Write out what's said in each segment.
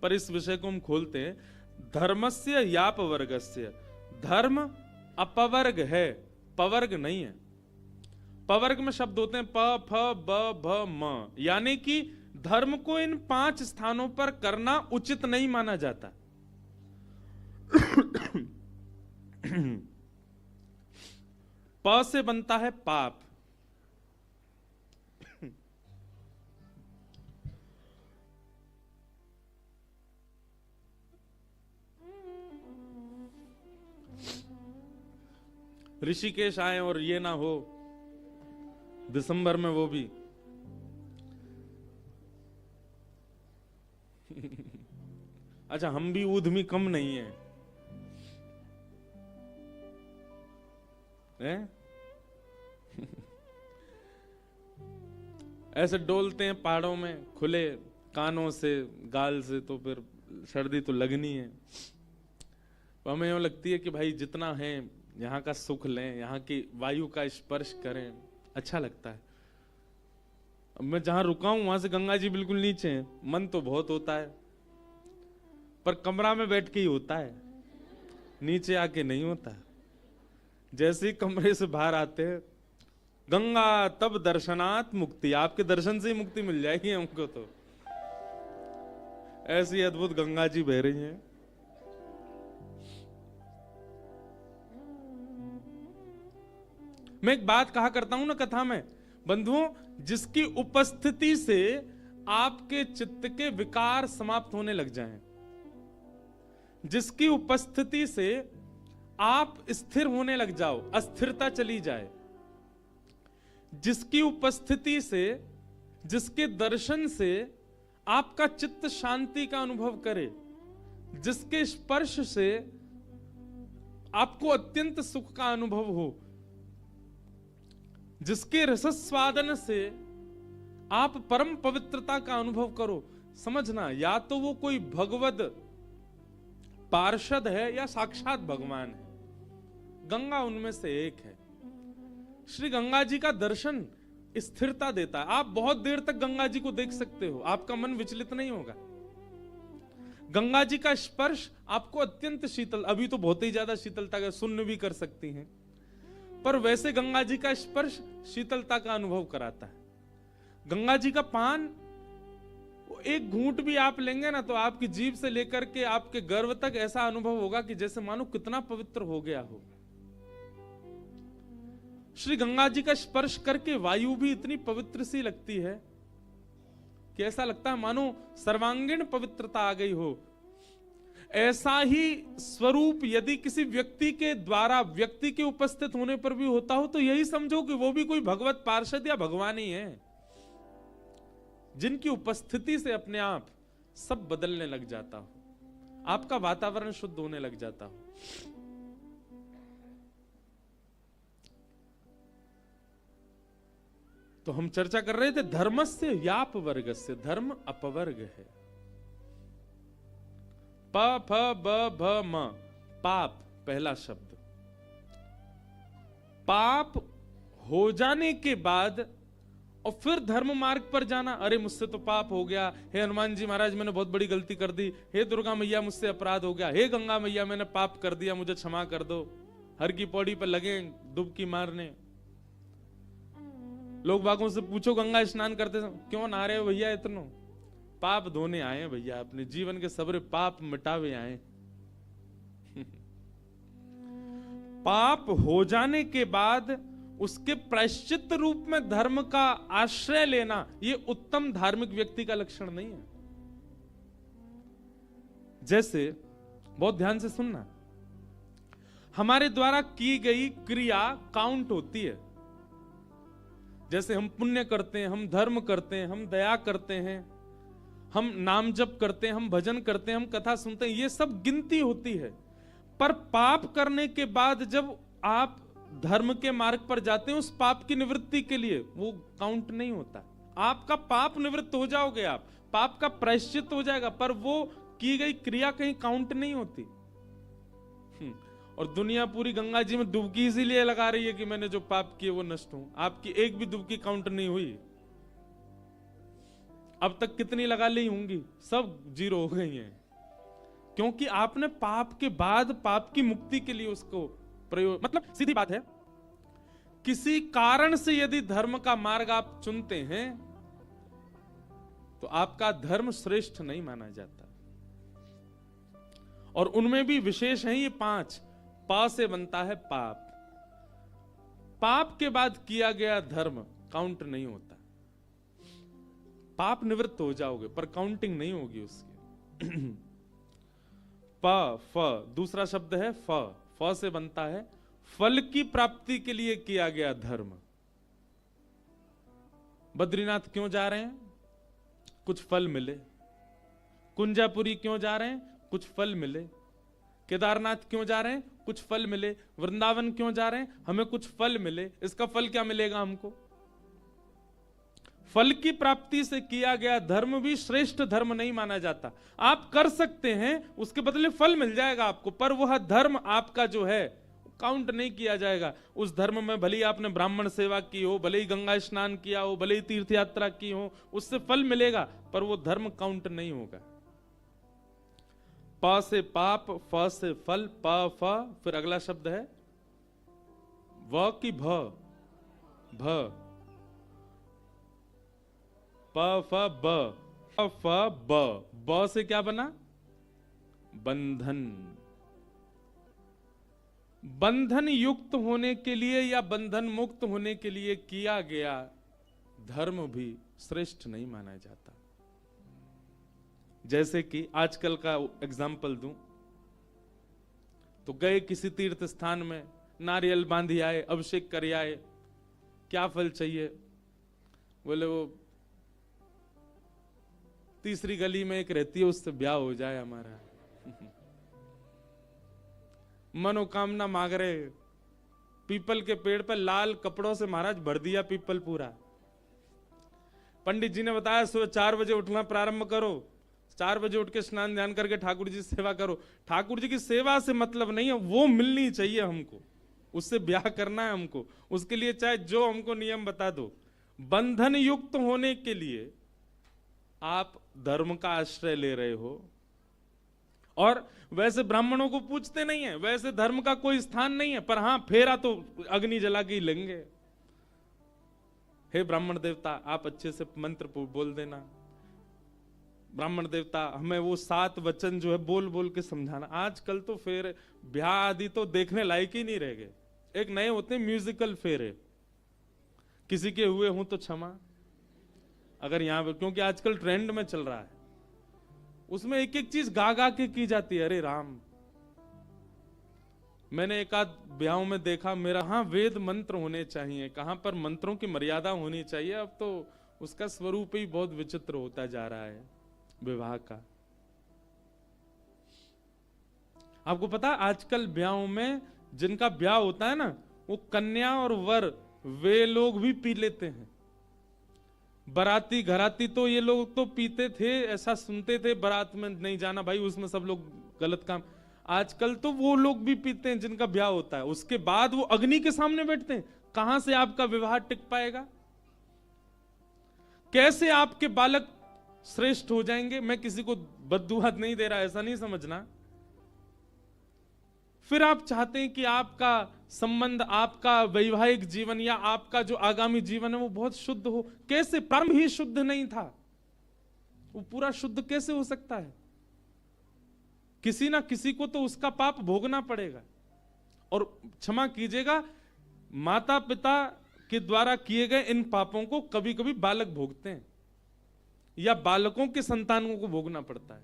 पर इस विषय को हम खोलते हैं। धर्मस्य यापवर्गस्य, धर्म अपवर्ग है, पवर्ग नहीं है। पवर्ग में शब्द होते हैं प, फ, ब, भ, म, यानी कि धर्म को इन 5 स्थानों पर करना उचित नहीं माना जाता। प से बनता है पाप, ऋषिकेश आए और ये ना हो दिसंबर में, वो भी अच्छा हम भी ऊधमी कम नहीं है, ऐसे डोलते हैं पहाड़ों में खुले कानों से, गाल से, तो फिर सर्दी तो लगनी है। तो हमें यूं लगती है कि भाई जितना है यहाँ का सुख लें, यहाँ की वायु का स्पर्श करें, अच्छा लगता है। अब मैं जहां रुका हूं वहां से गंगा जी बिल्कुल नीचे है, मन तो बहुत होता है पर कमरा में बैठ के ही होता है, नीचे आके नहीं होता। जैसे ही कमरे से बाहर आते हैं, गंगा तब दर्शनात् मुक्ति, आपके दर्शन से ही मुक्ति मिल जाएगी हमको। तो ऐसी अद्भुत गंगा जी बह रही हैं। मैं एक बात कहा करता हूं ना कथा में, बंधुओं, जिसकी उपस्थिति से आपके चित्त के विकार समाप्त होने लग जाएं, जिसकी उपस्थिति से आप स्थिर होने लग जाओ, अस्थिरता चली जाए, जिसकी उपस्थिति से, जिसके दर्शन से आपका चित्त शांति का अनुभव करे, जिसके स्पर्श से आपको अत्यंत सुख का अनुभव हो, जिसके रसस्वादन से आप परम पवित्रता का अनुभव करो, समझना या तो वो कोई भगवद पार्षद है या साक्षात भगवान है। गंगा उनमें से एक है। श्री गंगा जी का दर्शन स्थिरता देता है। आप बहुत देर तक गंगा जी को देख सकते हो, आपका मन विचलित नहीं होगा। गंगा जी का स्पर्श आपको अत्यंत शीतल, अभी तो बहुत ही ज्यादा शीतलता का सुन्न भी कर सकती हैं, पर वैसे गंगा जी का स्पर्श शीतलता का अनुभव कराता है। गंगा जी का पान, एक घूंट भी आप लेंगे ना तो आपकी जीभ से लेकर के आपके गर्भ तक ऐसा अनुभव होगा कि जैसे मानो कितना पवित्र हो गया हो। श्री गंगा जी का स्पर्श करके वायु भी इतनी पवित्र सी लगती है कि ऐसा लगता है मानो सर्वांगीण पवित्रता आ गई हो। ऐसा ही स्वरूप यदि किसी व्यक्ति के द्वारा, व्यक्ति के उपस्थित होने पर भी होता हो, तो यही समझो कि वो भी कोई भगवत पार्षद या भगवान ही है, जिनकी उपस्थिति से अपने आप सब बदलने लग जाता हो, आपका वातावरण शुद्ध होने लग जाता हो। तो हम चर्चा कर रहे थे धर्मस्य यापवर्गस्य, धर्म अपवर्ग है। प, फ, ब, भ, म, पाप पहला शब्द। पाप हो जाने के बाद और फिर धर्म मार्ग पर जाना, अरे मुझसे तो पाप हो गया, हे हनुमान जी महाराज मैंने बहुत बड़ी गलती कर दी, हे दुर्गा मैया मुझसे अपराध हो गया, हे गंगा मैया मैंने पाप कर दिया, मुझे क्षमा कर दो। हर की पौड़ी पर लगे डुबकी मारने। लोग बागों से पूछो गंगा स्नान करते क्यों नहा रहे हो भैया इतनो? पाप धोने आए हैं भैया, अपने जीवन के सबरे पाप मिटावे आए। पाप हो जाने के बाद उसके प्रायश्चित रूप में धर्म का आश्रय लेना, यह उत्तम धार्मिक व्यक्ति का लक्षण नहीं है। जैसे बहुत ध्यान से सुनना, हमारे द्वारा की गई क्रिया काउंट होती है। जैसे हम पुण्य करते हैं, हम धर्म करते हैं, हम दया करते हैं, हम नाम जप करते हैं, हम भजन करते हैं, हम कथा सुनते हैं, ये सब गिनती होती है। पर पाप करने के बाद जब आप धर्म के मार्ग पर जाते हैं, उस पाप की निवृत्ति के लिए वो काउंट नहीं होता। आपका पाप निवृत्त हो जाओगे, आप पाप का प्रायश्चित हो जाएगा, पर वो की गई क्रिया कहीं काउंट नहीं होती। और दुनिया पूरी गंगा जी में डुबकी इसीलिए लगा रही है कि मैंने जो पाप किए वो नष्ट हो। आपकी एक भी डुबकी काउंट नहीं हुई, अब तक कितनी लगा ली होंगी, सब जीरो हो गई हैं, क्योंकि आपने पाप के बाद पाप की मुक्ति के लिए उसको प्रयोग, मतलब सीधी बात है, किसी कारण से यदि धर्म का मार्ग आप चुनते हैं तो आपका धर्म श्रेष्ठ नहीं माना जाता। और उनमें भी विशेष है ये 5। पा से बनता है पाप, पाप के बाद किया गया धर्म काउंट नहीं होता। पाप निवृत्त हो जाओगे पर काउंटिंग नहीं होगी उसकी। प फ दूसरा शब्द है फ, फ से बनता है फल की प्राप्ति के लिए किया गया धर्म। बद्रीनाथ क्यों जा रहे हैं? कुछ फल मिले। कुंजापुरी क्यों जा रहे हैं? कुछ फल मिले। केदारनाथ क्यों जा रहे हैं? कुछ फल मिले। वृंदावन क्यों जा रहे हैं? हमें कुछ फल मिले। इसका फल क्या मिलेगा हमको? फल की प्राप्ति से किया गया धर्म भी श्रेष्ठ धर्म नहीं माना जाता। आप कर सकते हैं, उसके बदले फल मिल जाएगा आपको, पर वह धर्म आपका जो है काउंट नहीं किया जाएगा। उस धर्म में भले ही आपने ब्राह्मण सेवा की हो, भले ही गंगा स्नान किया हो, भले ही तीर्थ यात्रा की हो, उससे फल मिलेगा, पर वो धर्म काउंट नहीं होगा। प से पाप, फ से फल, प फ, फिर अगला शब्द है व की भ, भ, प फ ब, फ ब, ब से क्या बना? बंधन। बंधन युक्त होने के लिए या बंधन मुक्त होने के लिए किया गया धर्म भी श्रेष्ठ नहीं माना जाता। जैसे कि आजकल का एग्जाम्पल दूं तो गए किसी तीर्थ स्थान में, नारियल बांधी आए, अभिषेक कर आए, क्या फल चाहिए? बोले वो तीसरी गली में एक रहती है, उससे ब्याह हो जाए हमारा। मनोकामना मांग रहे, पीपल के पेड़ पर लाल कपड़ों से महाराज भर दिया पीपल पूरा। पंडित जी ने बताया सुबह 4 बजे उठना प्रारंभ करो, 4 बजे उठ के स्नान ध्यान करके ठाकुर जी सेवा करो। ठाकुर जी की सेवा से मतलब नहीं है, वो मिलनी चाहिए हमको, उससे ब्याह करना है हमको, उसके लिए चाहे जो हमको नियम बता दो। बंधन युक्त होने के लिए आप धर्म का आश्रय ले रहे हो, और वैसे ब्राह्मणों को पूछते नहीं है, वैसे धर्म का कोई स्थान नहीं है, पर हां फेरा तो अग्नि जला के ही लेंगे। हे ब्राह्मण देवता, आप अच्छे से मंत्र बोल देना, ब्राह्मण देवता हमें वो 7 वचन जो है बोल बोल के समझाना। आजकल तो फेर ब्याह आदि तो देखने लायक ही नहीं रह गए। एक नए होते हैं म्यूजिकल फेरे, किसी के हुए हूं तो क्षमा, अगर यहां पर, क्योंकि आजकल ट्रेंड में चल रहा है, उसमें एक एक चीज गा गा के की जाती है। अरे राम, मैंने एक आध ब्याहों में देखा, मेरा हाँ वेद मंत्र होने चाहिए, कहां पर मंत्रों की मर्यादा होनी चाहिए। अब तो उसका स्वरूप ही बहुत विचित्र होता जा रहा है विवाह का। आपको पता, आजकल ब्याहों में जिनका ब्याह होता है ना, वो कन्या और वर वे लोग भी पी लेते हैं। बाराती घराती तो ये लोग तो पीते थे, ऐसा सुनते थे, बारात में नहीं जाना भाई, उसमें सब लोग गलत काम। आजकल तो वो लोग भी पीते हैं जिनका ब्याह होता है, उसके बाद वो अग्नि के सामने बैठते हैं। कहां से आपका विवाह टिक पाएगा? कैसे आपके बालक श्रेष्ठ हो जाएंगे? मैं किसी को बद्दुआ नहीं दे रहा, ऐसा नहीं समझना। फिर आप चाहते हैं कि आपका संबंध, आपका वैवाहिक जीवन या आपका जो आगामी जीवन है वो बहुत शुद्ध हो। कैसे? प्रारंभ ही शुद्ध नहीं था, वो पूरा शुद्ध कैसे हो सकता है? किसी ना किसी को तो उसका पाप भोगना पड़ेगा। और क्षमा कीजिएगा, माता पिता के द्वारा किए गए इन पापों को कभी कभी बालक भोगते हैं, या बालकों के संतानों को भोगना पड़ता है।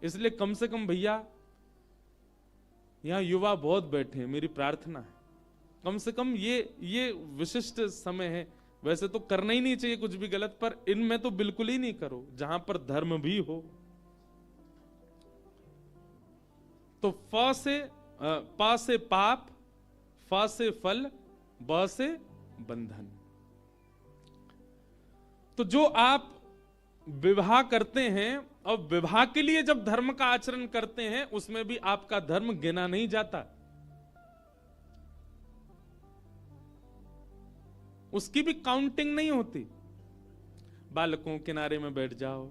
इसलिए कम से कम भैया, यहां युवा बहुत बैठे हैं, मेरी प्रार्थना है कम से कम ये विशिष्ट समय है। वैसे तो करना ही नहीं चाहिए कुछ भी गलत, पर इनमें तो बिल्कुल ही नहीं करो, जहां पर धर्म भी हो। तो प से पाप, फ से फल, ब से बंधन। तो जो आप विवाह करते हैं और विवाह के लिए जब धर्म का आचरण करते हैं, उसमें भी आपका धर्म गिना नहीं जाता, उसकी भी काउंटिंग नहीं होती। बालकों किनारे में बैठ जाओ।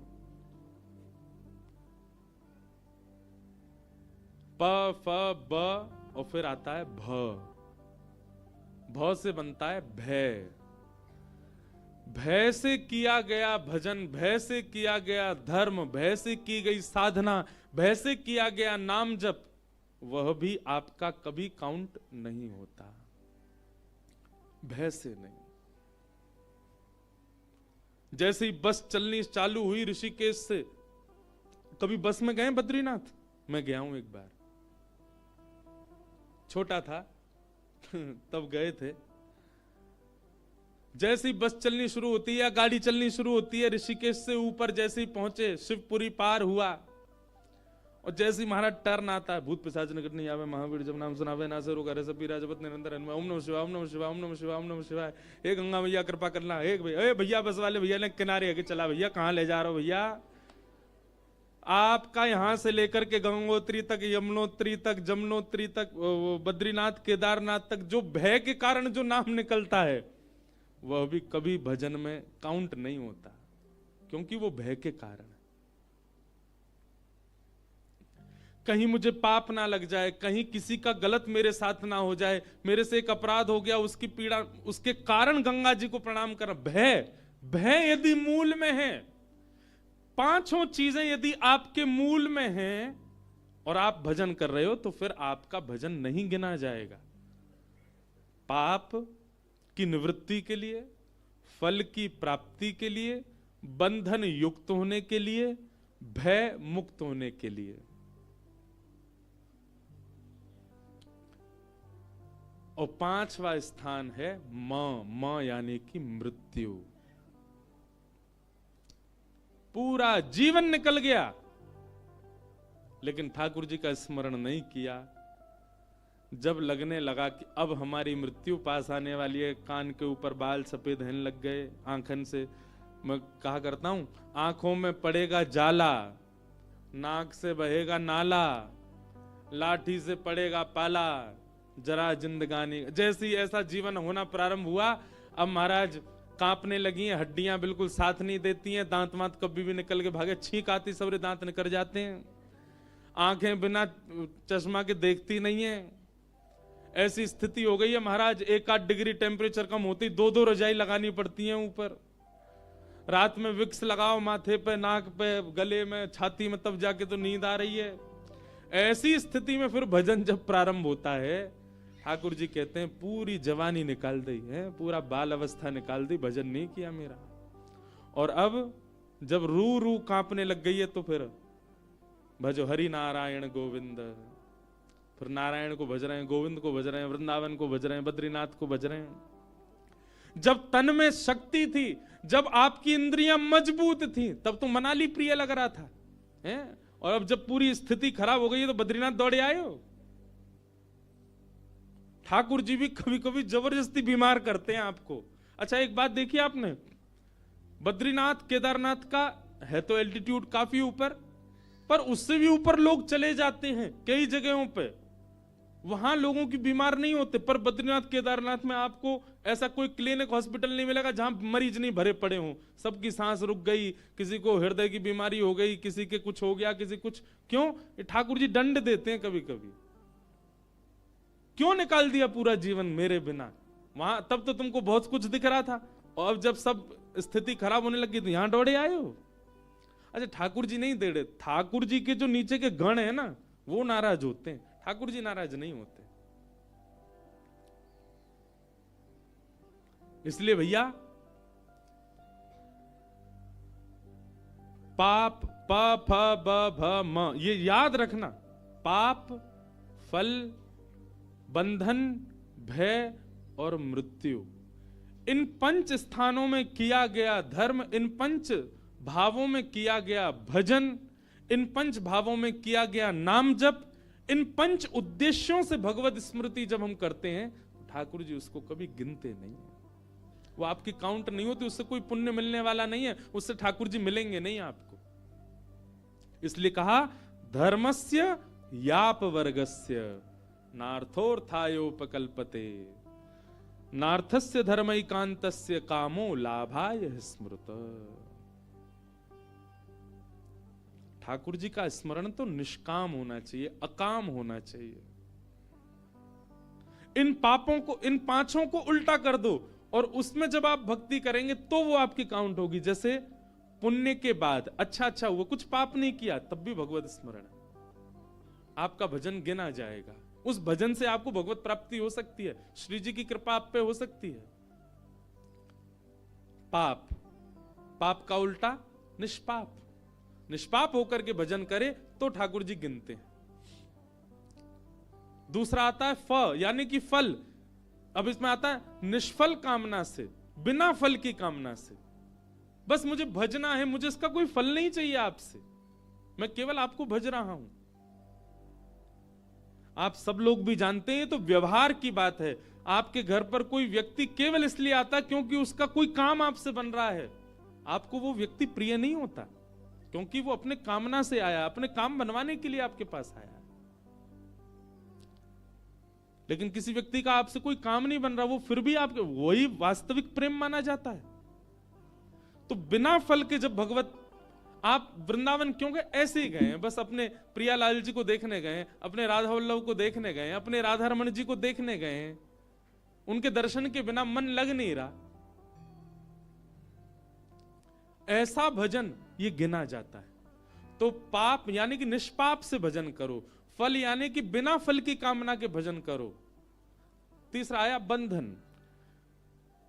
प फ ब और फिर आता है भ। भ से बनता है भय। भय से किया गया भजन, भय से किया गया धर्म, भय से की गई साधना, भय से किया गया नाम जप, वह भी आपका कभी काउंट नहीं होता। भय से नहीं। जैसे ही बस चलनी चालू हुई ऋषिकेश से, कभी बस में गए बद्रीनाथ? मैं गया हूं एक बार, छोटा था तब गए थे। जैसे ही बस चलनी शुरू होती है या गाड़ी चलनी शुरू होती है, ऋषिकेश से ऊपर जैसे ही पहुंचे, शिवपुरी पार हुआ, और जैसे ही महाराज टर्न आता है, भूत पिशाच निकट नहीं आवे, महावीर जब नाम सुनावे, ना से रोग हरे सब पीरा, जपत निरंतर हनुमान, ओम नमः शिवाय, ओम नमः शिवाय, ओम नमः शिवाय, ओम नमः शिवाय। हे गंगा मैया कृपा करना, हे भैया, भैया बस वाले भैया ने किनारे आके चला, भैया कहाँ ले जा रहे हो भैया? आपका यहां से लेकर के गंगोत्री तक, यमुनोत्री तक, जमुनोत्री तक, बद्रीनाथ केदारनाथ तक जो भय के कारण जो नाम निकलता है, वह भी कभी भजन में काउंट नहीं होता, क्योंकि वो भय के कारण। कहीं मुझे पाप ना लग जाए, कहीं किसी का गलत मेरे साथ ना हो जाए, मेरे से एक अपराध हो गया, उसकी पीड़ा, उसके कारण गंगा जी को प्रणाम कर। भय, भय यदि मूल में है, पांचों चीजें यदि आपके मूल में हैं और आप भजन कर रहे हो, तो फिर आपका भजन नहीं गिना जाएगा। पाप की निवृत्ति के लिए, फल की प्राप्ति के लिए, बंधन युक्त होने के लिए, भय मुक्त होने के लिए। और पांचवा स्थान है म यानी कि मृत्यु। पूरा जीवन निकल गया, लेकिन ठाकुर जी का स्मरण नहीं किया। जब लगने लगा कि अब हमारी मृत्यु पास आने वाली है, कान के ऊपर बाल सफेद होने लग गए, आंखन से, मैं कहा करता हूं, आंखों में पड़ेगा जाला, नाक से बहेगा नाला, लाठी से पड़ेगा पाला, जरा जिंदगानी। जैसी ऐसा जीवन होना प्रारंभ हुआ, अब महाराज कांपने लगी हैं, हड्डियां बिल्कुल साथ नहीं देती हैं, दांत वांत कभी भी निकल के भागे, छींक आती, सबरे दांत निकल जाते हैं, आंखें बिना चश्मा के देखती नहीं है। ऐसी स्थिति हो गई है महाराज, 1-8 डिग्री टेम्परेचर कम होती 2-2 रजाई लगानी पड़ती हैं ऊपर। रात में विक्स लगाओ माथे पे, नाक पे, गले में, छाती में, तब जाके तो नींद आ रही है। ऐसी स्थिति में फिर भजन जब प्रारंभ होता है, ठाकुर जी कहते हैं पूरी जवानी निकाल दी है, पूरा बाल अवस्था निकाल दी, भजन नहीं किया मेरा। और अब जब रू रू कांपने लग गई है, तो फिर भजो हरि नारायण गोविंद। फिर नारायण को भज रहे हैं, गोविंद को भज रहे हैं, वृंदावन को भज रहे हैं, बद्रीनाथ को भज रहे हैं। जब तन में शक्ति थी, जब आपकी इंद्रियां मजबूत थी, तब तो मनाली प्रिय लग रहा था, हैं? और अब जब पूरी स्थिति खराब हो गई है, तो बद्रीनाथ दौड़े आए हो। ठाकुर जी भी कभी कभी जबरदस्ती बीमार करते हैं आपको। अच्छा एक बात देखिए आपने, बद्रीनाथ केदारनाथ का है तो एल्टीट्यूड काफी ऊपर, पर उससे भी ऊपर लोग चले जाते हैं कई जगहों पे, वहां लोगों की बीमार नहीं होते। पर बद्रीनाथ केदारनाथ में आपको ऐसा कोई क्लिनिक हॉस्पिटल नहीं मिलेगा जहां मरीज नहीं भरे पड़े हों। सबकी सांस रुक गई, किसी को हृदय की बीमारी हो गई, किसी के कुछ हो गया, किसी कुछ। क्यों? ये ठाकुर जी दंड देते हैं कभी कभी। क्यों निकाल दिया पूरा जीवन मेरे बिना? वहां तब तो तुमको बहुत कुछ दिख रहा था, और अब जब सब स्थिति खराब होने लगी तो यहां दौड़े आए हो। अच्छा ठाकुर जी नहीं दे रहे, ठाकुर जी के जो नीचे के गण है ना, वो नाराज होते हैं, ठाकुर जी नाराज नहीं होते। इसलिए भैया पाप, प फ ब भ म, ये याद रखना। पाप, फल, बंधन, भय और मृत्यु, इन 5 स्थानों में किया गया धर्म, इन 5 भावों में किया गया भजन, इन 5 भावों में किया गया नाम जप, इन 5 उद्देश्यों से भगवत स्मृति जब हम करते हैं, तो ठाकुर जी उसको कभी गिनते नहीं है। वो आपकी काउंट नहीं होती, उससे कोई पुण्य मिलने वाला नहीं है, उससे ठाकुर जी मिलेंगे नहीं आपको। इसलिए कहा धर्मस्य याप वर्गस्य नार्थोर्थायोपकल्पते, नार्थस्य धर्मैकान्तस्य कामो लाभाय स्मृत। ठाकुर जी का स्मरण तो निष्काम होना चाहिए, अकाम होना चाहिए। इन पापों को, इन पांचों को उल्टा कर दो और उसमें जब आप भक्ति करेंगे तो वो आपकी काउंट होगी। जैसे पुण्य के बाद अच्छा हुआ, कुछ पाप नहीं किया, तब भी भगवत स्मरण, आपका भजन गिना जाएगा। उस भजन से आपको भगवत प्राप्ति हो सकती है, श्री जी की कृपा आप पे हो सकती है। पाप का उल्टा निष्पाप, निष्पाप होकर के भजन करे तो ठाकुर जी गिनते हैं। दूसरा आता है यानी कि फल। अब इसमें आता है निष्फल कामना से, बिना फल की कामना से, बस मुझे भजना है, मुझे इसका कोई फल नहीं चाहिए आपसे, मैं केवल आपको भज रहा हूं। आप सब लोग भी जानते हैं, तो व्यवहार की बात है। आपके घर पर कोई व्यक्ति केवल इसलिए आता क्योंकि उसका कोई काम आपसे बन रहा है, आपको वो व्यक्ति प्रिय नहीं होता, क्योंकि वो अपने कामना से आया, अपने काम बनवाने के लिए आपके पास आया। लेकिन किसी व्यक्ति का आपसे कोई काम नहीं बन रहा, वो फिर भी आपके, वही वास्तविक प्रेम माना जाता है। तो बिना फल के जब भगवत, आप वृंदावन क्यों गए? ऐसे ही गए हैं, बस अपने प्रियालाल जी को देखने गए, अपने राधा वल्लभ को देखने गए, अपने राधा रमण जी को देखने गए हैं। उनके दर्शन के बिना मन लग नहीं रहा। ऐसा भजन ये गिना जाता है। तो पाप यानी कि निष्पाप से भजन करो, फल यानी कि बिना फल की कामना के भजन करो। तीसरा आया बंधन।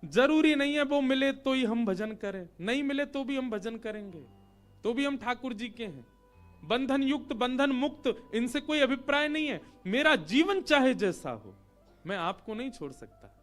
जरूरी नहीं है वो मिले तो ही हम भजन करें, नहीं मिले तो भी हम भजन करेंगे, तो भी हम ठाकुर जी के हैं। बंधन युक्त, बंधन मुक्त, इनसे कोई अभिप्राय नहीं है। मेरा जीवन चाहे जैसा हो, मैं आपको नहीं छोड़ सकता।